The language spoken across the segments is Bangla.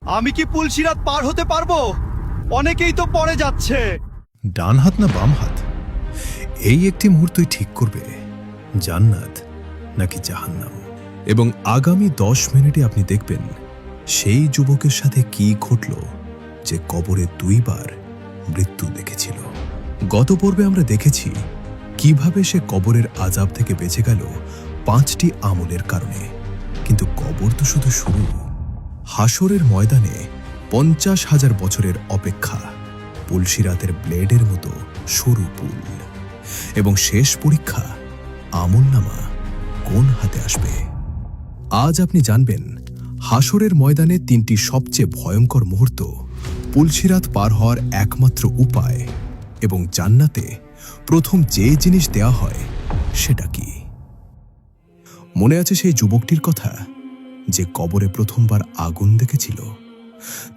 আমি কি পুলসিরাত পার হতে পারবো? অনেকেই তো পড়ে যাচ্ছে। ডান হাত না বাম হাত, এই একটি মুহূর্তই ঠিক করবে জান্নাত নাকি জাহান্নাম। এবং আগামী 10 মিনিটে আপনি দেখবেন সেই যুবকের সাথে কি ঘটল যে কবরে 2 বার মৃত্যু দেখেছিল। গত পর্বে আমরা দেখেছি কিভাবে সে কবরের আযাব থেকে বেঁচে গেল 5টি আমলের কারণে। কিন্তু কবর তো শুধু শুরু। হাসরের ময়দানে 50,000 বছরের অপেক্ষা, পুলসিরাতের ব্লেডের মতো সরু পুল, এবং শেষ পরীক্ষা আমলনামা কোন হাতে আসবে। আজ আপনি জানবেন হাসরের ময়দানে 3টি সবচেয়ে ভয়ঙ্কর মুহূর্ত, পুলসিরাত পার হওয়ার একমাত্র উপায়, এবং জান্নাতে প্রথম যে জিনিস দেয়া হয় সেটা কি। মনে আছে সেই যুবকটির কথা যে কবরে প্রথমবার আগুন দেখেছিল,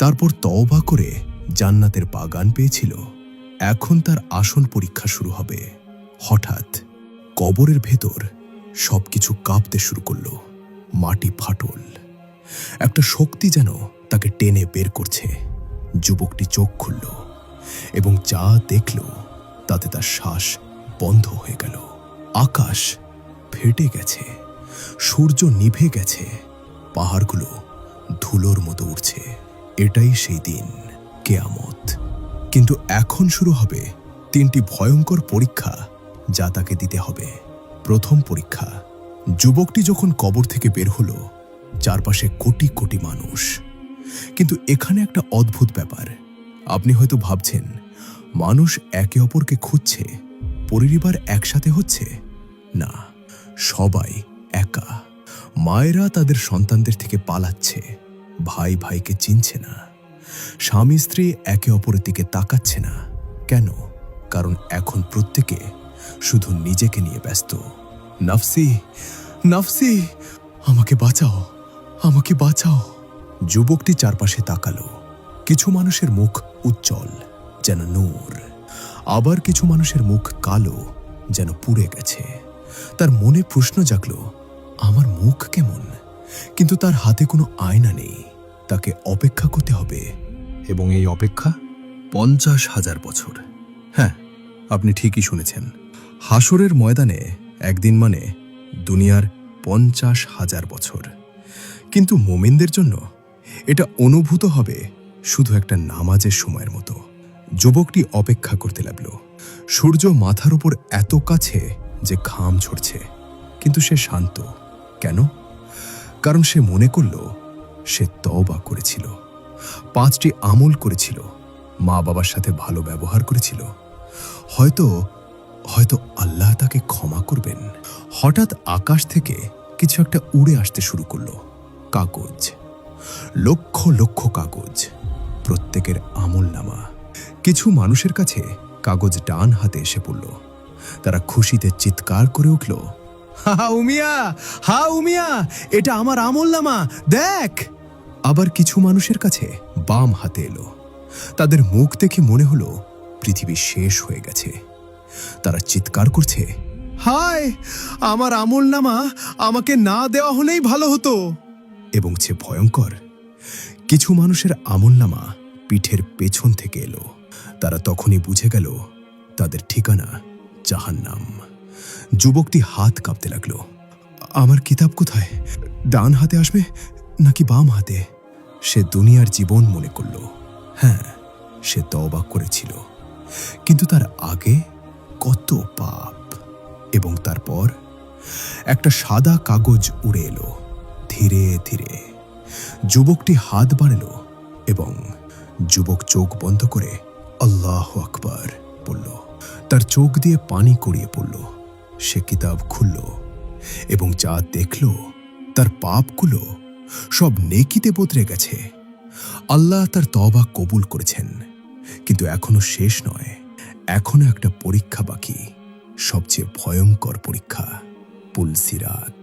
তারপর তওবা করে জান্নাতের বাগান পেয়েছিল। এখন তার আসল পরীক্ষা শুরু হবে। হঠাৎ কবরের ভেতর সবকিছু কাঁপতে শুরু করলো। মাটি ফাটল, একটা শক্তি যেন তাকে টেনে বের করছে। যুবকটি চোখ খুলল এবং যা দেখল তাতে তার শ্বাস বন্ধ হয়ে গেল। আকাশ ফেটে গেছে, সূর্য নিভে গেছে, পাহাড়গুলো ধুলোর মতো উঠছে। এটাই সেই দিন, কিয়ামত। কিন্তু এখন শুরু হবে 3টি ভয়ঙ্কর পরীক্ষা যা তাকে দিতে হবে। প্রথম পরীক্ষা, যুবকটি যখন কবর থেকে বের হলো, চারপাশে কোটি কোটি মানুষ। কিন্তু এখানে একটা অদ্ভুত ব্যাপার। আপনি হয়তো ভাবছেন মানুষ একে অপরকে খুঁজছে, পরিবার একসাথে হচ্ছে। না, সবাই একা। মায়েরা তাদের সন্তানদের থেকে পালাচ্ছে, ভাই ভাইকে চিনছে না, স্বামী স্ত্রী একে অপরের দিকে তাকাচ্ছে না। কেন? কারণ এখন প্রত্যেকে শুধু নিজেকে নিয়ে ব্যস্ত। নাফসি নাফসি, আমাকে বাঁচাও, আমাকে বাঁচাও। যুবকটি চারপাশে তাকালো। কিছু মানুষের মুখ উজ্জ্বল, যেন নূর। আবার কিছু মানুষের মুখ কালো, যেন পুড়ে গেছে। তার মনে প্রশ্ন জাগলো, আমার মুখ কেমন? কিন্তু তার হাতে কোনো আয়না নেই। তাকে অপেক্ষা করতে হবে, এবং এই অপেক্ষা 50,000 বছর। হ্যাঁ, আপনি ঠিকই শুনেছেন। হাসরের ময়দানে একদিন মানে দুনিয়ার 50,000 বছর। কিন্তু মোমেনদের জন্য এটা অনুভূত হবে শুধু একটা নামাজের সময়ের মতো। যুবকটি অপেক্ষা করতে লাগলো। সূর্য মাথার উপর এত কাছে যে ঘাম ঝরছে, কিন্তু সে শান্ত। কেন? কারণ সে মনে করল সে তওবা করেছিল, 5টি আমল করেছিল, মা বাবার সাথে ভালো ব্যবহার করেছিল। হয়তো হয়তো আল্লাহ তাকে ক্ষমা করবেন। হঠাৎ আকাশ থেকে কিছু একটা উড়ে আসতে শুরু করলো। কাগজ, লক্ষ লক্ষ কাগজ, প্রত্যেকের আমলনামা। কিছু মানুষের কাছে কাগজ ডান হাতে এসে পড়ল। তারা খুশিতে চিৎকার করে উঠল, হা উমিয়া, হা উমিয়া, এটা আমার আমলনামা, দেখ। আবার কিছু মানুষের কাছে বাম হাতে এলো। তাদের মুখ দেখে মনে হলো পৃথিবী শেষ হয়ে গেছে। তারা চিৎকার করছে, হায়, আমার আমলনামা আমাকে না দেওয়া হলেই ভালো হতো। এবং সে ভয়ঙ্কর, কিছু মানুষের আমলনামা পিঠের পেছন থেকে এলো। তারা তখনই বুঝে গেল তাদের ঠিকানা জাহান্নাম। যুবকটি হাত কাঁপতে লাগলো। আমার কিতাব কোথায়? ডান হাতে আসবে নাকি বাম হাতে? সে দুনিয়ার জীবন মনে করল। হ্যাঁ, সে তওবা করেছিল, কিন্তু তার আগে কত পাপ। এবং তারপর একটা সাদা কাগজ উড়ে এলো। ধীরে ধীরে যুবকটি হাত বাড়াল এবং যুবক চোখ বন্ধ করে আল্লাহু আকবার বলল। তার চোখ দিয়ে পানি গড়িয়ে পড়ল। সে কিতাব খুলল এবং যা দেখল, তার পাপগুলো সব নেকিতে বদলে গেছে। আল্লাহ তার তওবা কবুল করেছেন, কিন্তু এখনো শেষ নয়। এখনো একটা পরীক্ষা বাকি, সবচেয়ে ভয়ঙ্কর পরীক্ষা, পুলসিরাত।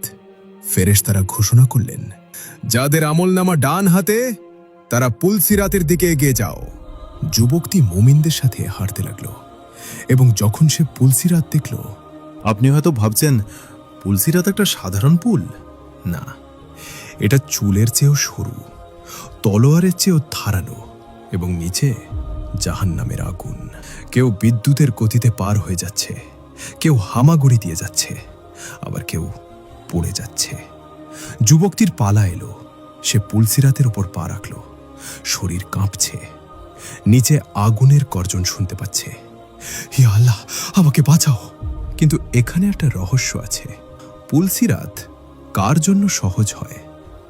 ফেরেশতারা ঘোষণা করলেন, যাদের আমলনামা ডান হাতে তারা পুলসিরাতের দিকে এগিয়ে যাও। যুবকটি মুমিনদের সাথে হাঁটতে লাগলো, এবং যখন সে পুলসিরাত দেখল। আপনি হয়তো ভাবছেন পুলসিরাত একটা সাধারণ পুল। না, এটা চুলের চেয়েও সরু, তলোয়ারের চেয়েও ধারালো এবং নিচে জাহান্নামের আগুন। কেউ বিদ্যুতের গতিতে পার হয়ে যাচ্ছে, কেউ হামাগুড়ি দিয়ে যাচ্ছে, আবার কেউ পড়ে যাচ্ছে। যুবকটির পালা এলো। সে পুলসিরাতের উপর পা রাখল। শরীর কাঁপছে। নিচে আগুনের গর্জন শুনতে পাচ্ছে। হে আল্লাহ, আমাকে বাঁচাও। কিন্তু এখানে একটা রহস্য আছে। পুলসিরাত কার জন্য সহজ হয়,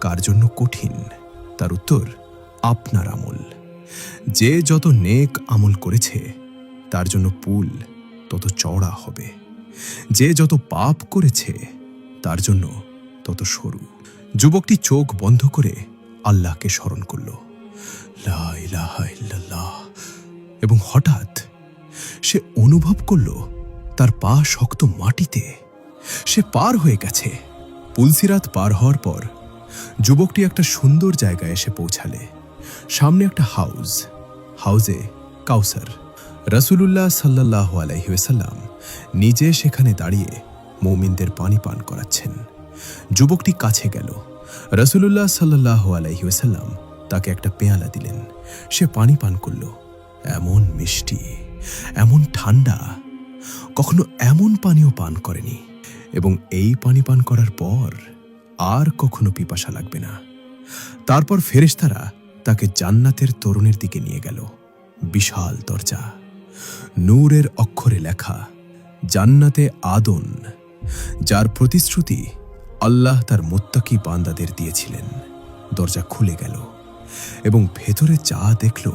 কার জন্য কঠিন, তার উত্তর আপনার আমল। যে যত নেক আমল করেছে তার জন্য পুল তত চওড়া হবে। যে যত পাপ করেছে তার জন্য তত সরু। যুবকটি চোখ বন্ধ করে আল্লাহকে স্মরণ করল, লা ইলাহা ইল্লাল্লাহ। এবং হঠাৎ সে অনুভব করল তার পা শক্ত মাটিতে। সে পার হয়ে গেছে। পুলসিরাত পার হওয়ার পর যুবকটি একটা সুন্দর জায়গায় এসে পৌঁছালে। সামনে একটা হাউস, হাউজে কাউসার। রাসূলুল্লাহ সাল্লাল্লাহু আলাইহি ওয়াসাল্লাম নিজে সেখানে দাঁড়িয়ে মুমিনদের পানি পান করাচ্ছেন। যুবকটি কাছে গেল। রাসূলুল্লাহ সাল্লাল্লাহু আলাইহি ওয়াসাল্লাম তাকে একটা পেয়ালা দিলেন। সে পানি পান করল। এমন মিষ্টি, এমন ঠান্ডা, কখনো এমন পানিও পান করেনি। এবং এই পানি পান করার পর আর কখনো পিপাসা লাগবে না। তারপর ফেরেশতারা তাকে জান্নাতের তোরণের দিকে নিয়ে গেল। বিশাল দরজা, নূরের অক্ষরে লেখা জান্নাতে আদন, যার প্রতিশ্রুতি আল্লাহ তার মুত্তাকি বান্দাদের দিয়েছিলেন। দরজা খুলে গেল এবং ভেতরে যা দেখল,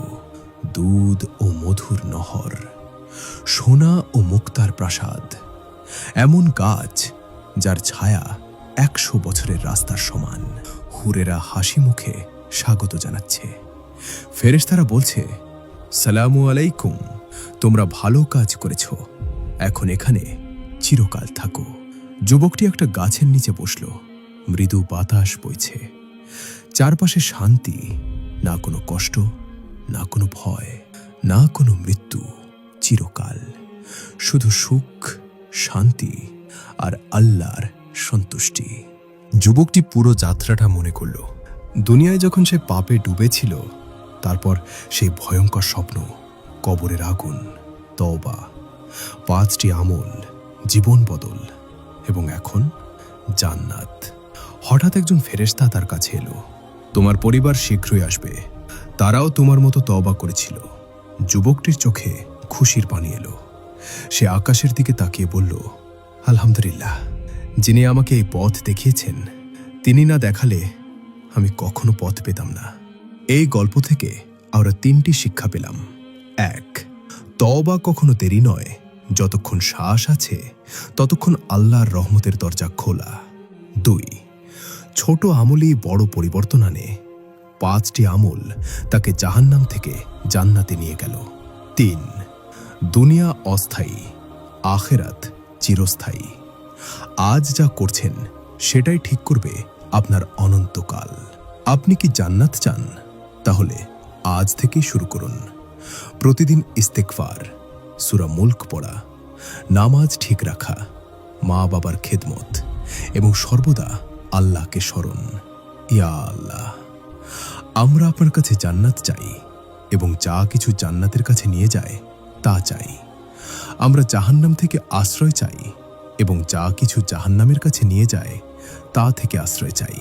দুধ ও মধুর নহর, সোনা ও মুক্তার প্রাসাদ, এমন গাছ যার ছায়া 100 বছরের রাস্তার সমান। হুরেরা হাসি মুখে স্বাগত জানাচ্ছে। ফেরেশতারা বলছে, সালামু আলাইকুম, তোমরা ভালো কাজ করেছ, এখন এখানে চিরকাল থাকো। যুবকটি একটা গাছের নিচে বসল। মৃদু বাতাস বইছে। চারপাশে শান্তি, না কোনো কষ্ট, না কোনো ভয়, না কোনো মৃত্যু। চিরকাল শুধু সুখ, শান্তি আর আল্লাহর সন্তুষ্টি। যুবকটি পুরো যাত্রাটা মনে করল। দুনিয়ায় যখন সে পাপে ডুবেছিল, তারপর সেই ভয়ঙ্কর স্বপ্ন, কবরের আগুন, তওবা, 5টি আমল, জীবন বদল, এবং এখন জান্নাত। হঠাৎ একজন ফেরেশতা তার কাছে এলো। তোমার পরিবার শীঘ্রই আসবে, তারাও তোমার মতো তওবা করেছিল। যুবকটির চোখে খুশির পানি এলো। সে আকাশের দিকে তাকিয়ে বলল, আলহামদুলিল্লাহ, যিনি আমাকে এই পথ দেখিয়েছেন, তিনি না দেখালে আমি কখনো পথ পেতাম না। এই গল্প থেকে আমরা 3টি শিক্ষা পেলাম। 1, তওবা কখনো দেরি নয়, যতক্ষণ শ্বাস আছে ততক্ষণ আল্লাহর রহমতের দরজা খোলা। 2, ছোট আমলই বড় পরিবর্তন আনে। 5টি আমল তাকে জাহান্নাম থেকে জান্নাতে নিয়ে গেল। 3, দুনিয়া অস্থায়ী, আখিরাত চিরস্থায়ী। আজ যা করছেন সেটাই ঠিক করবে আপনার অনন্তকাল। আপনি কি জান্নাত চান? তাহলে আজ থেকেই শুরু করুন। প্রতিদিন ইস্তেগফার, সূরা মুলক পড়া, নামাজ ঠিক রাখা, মা বাবার খেদমত এবং সর্বদা আল্লাহকে স্মরণ। ইয়া আল্লাহ, আমরা আপনার কাছে জান্নাত চাই এবং যা কিছু জান্নাতের কাছে নিয়ে যায় তা চাই। আমরা জাহান্নাম থেকে আশ্রয় চাই এবং যা কিছু জাহান্নামের কাছে নিয়ে যায় তা থেকে আশ্রয় চাই।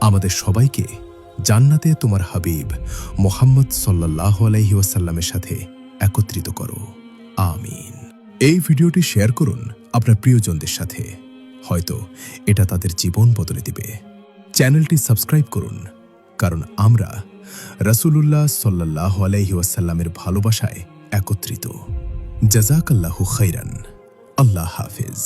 আমাদের সবাইকে জান্নাতে তোমার হাবিব মুহাম্মদ সাল্লাল্লাহু আলাইহি ওয়াসাল্লামের সাথে একত্রিত করো। আমিন। এই ভিডিওটি শেয়ার করুন আপনার প্রিয়জনদের সাথে, হয়তো এটা তাদের জীবন বদলে দিবে। চ্যানেলটি সাবস্ক্রাইব করুন, কারণ আমরা রাসূলুল্লাহ সাল্লাল্লাহু আলাইহি ওয়াসাল্লামের ভালোবাসায় একত্রিত। জাযাকাল্লাহু খাইরান। আল্লাহ হাফেজ।